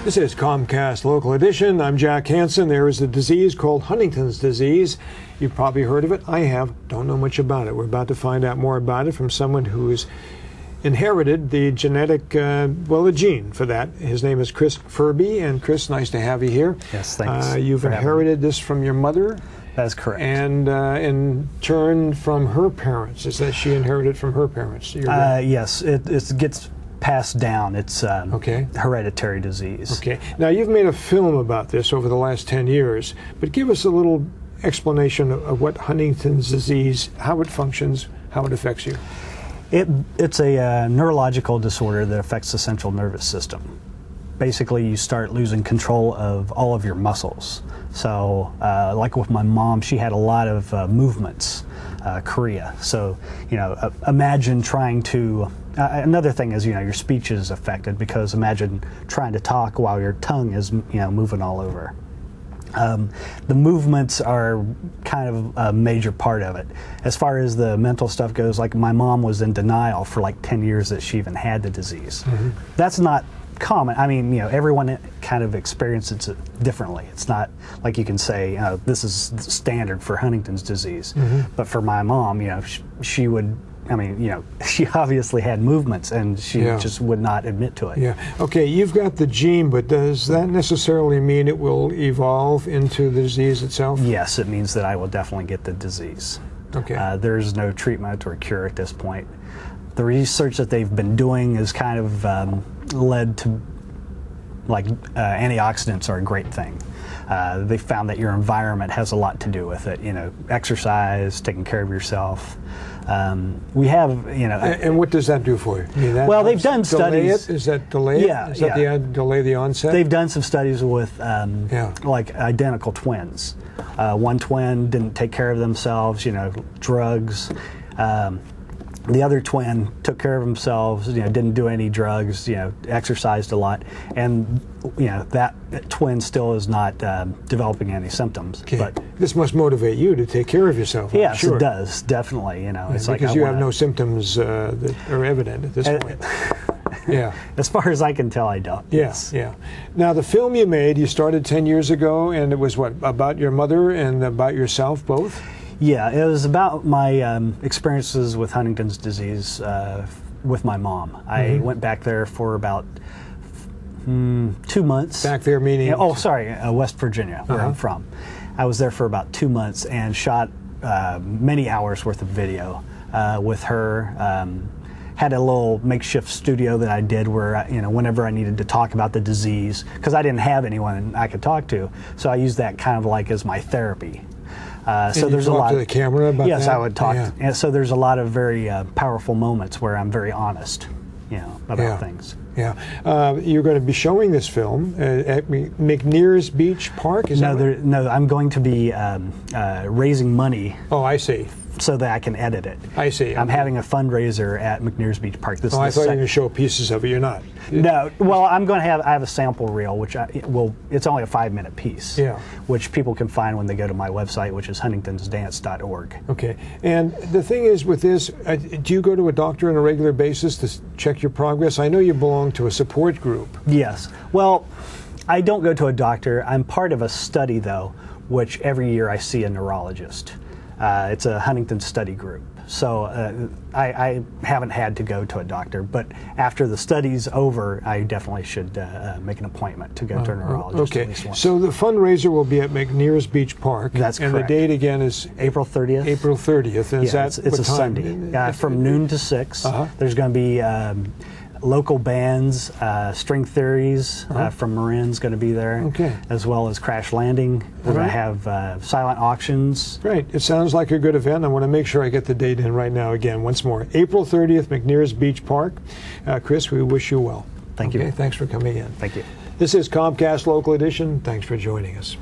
This is Comcast Local Edition. I'm Jack Hansen. There is a disease called Huntington's disease. You've probably heard of it. I have. Don't know much about it. We're about to find out more about it from someone who's inherited the genetic, the gene for that. His name is Chris Furbee. And Chris, nice to have you here. Yes, thanks. You've inherited this from your mother. That's correct. And in turn from her parents. Is that she inherited from her parents? Yes, it gets passed down. It's okay. Hereditary disease. Okay. Now, you've made a film about this over the last 10 years, but give us a little explanation of what Huntington's disease, how it functions, how it affects you. It's a neurological disorder that affects the central nervous system. Basically, you start losing control of all of your muscles. So, like with my mom, she had a lot of movements, chorea. So, imagine trying to. Another thing is, your speech is affected because imagine trying to talk while your tongue is, moving all over. The movements are kind of a major part of it. As far as the mental stuff goes, like my mom was in denial for like 10 years that she even had the disease. Mm-hmm. That's not common. I mean, everyone kind of experiences it differently. It's not like you can say, this is standard for Huntington's disease. Mm-hmm. But for my mom, she would, she obviously had movements and she just would not admit to it. Yeah. Okay, you've got the gene, but does that necessarily mean it will evolve into the disease itself? Yes, it means that I will definitely get the disease. Okay. There's no treatment or cure at this point. The research that they've been doing has kind of led to, antioxidants are a great thing. They found that your environment has a lot to do with it. Exercise, taking care of yourself. We have, And what does that do for you? They've done studies. Is that delay it? Yeah. Is that delay the onset? They've done some studies with, identical twins. One twin didn't take care of themselves, drugs. The other twin took care of themselves, didn't do any drugs, exercised a lot, and that twin still is not developing any symptoms. Okay. But this must motivate you to take care of yourself. Yes, sure. It does, definitely. It's because you have no symptoms that are evident at this point. Yeah. As far as I can tell, I don't. Yes. Yeah. Now, the film you made, you started 10 years ago, and it was what, about your mother and about yourself both? Yeah, it was about my experiences with Huntington's disease with my mom. Mm-hmm. I went back there for about 2 months. Back there meaning? West Virginia, where I'm from. I was there for about 2 months and shot many hours worth of video with her. Had a little makeshift studio that I did where, whenever I needed to talk about the disease, because I didn't have anyone I could talk to, so I used that kind of like as my therapy. So there's a lot to the camera about yes, that? I would talk. And so there's a lot of very powerful moments where I'm very honest, about things. Yeah. You're going to be showing this film at McNears Beach Park? No, I'm going to be raising money. Oh, I see. So that I can edit it. I see. I'm having a fundraiser at McNears Beach Park. I thought you were going to show pieces of it. You're not. No. Well, I have a sample reel, which it's only a 5-minute piece. Yeah. Which people can find when they go to my website, which is huntingtonsdance.org. Okay. And the thing is with this, do you go to a doctor on a regular basis to check your progress? I know you belong to a support group. Yes. Well, I don't go to a doctor. I'm part of a study, though, which every year I see a neurologist. It's a Huntington study group. So I haven't had to go to a doctor, but after the study's over, I definitely should make an appointment to go to a neurologist at least once. So the fundraiser will be at McNears Beach Park. That's correct. And the date again is April 30th. April 30th. And it's a Sunday. From noon to 6. There's going to be local bands, String Theories from Marin's going to be there, as well as Crash Landing. We're going to have silent auctions. Great. It sounds like a good event. I want to make sure I get the date in right now again, once more. April 30th, McNears Beach Park. Chris, we wish you well. Thank you. Thanks for coming in. Thank you. This is Comcast Local Edition. Thanks for joining us.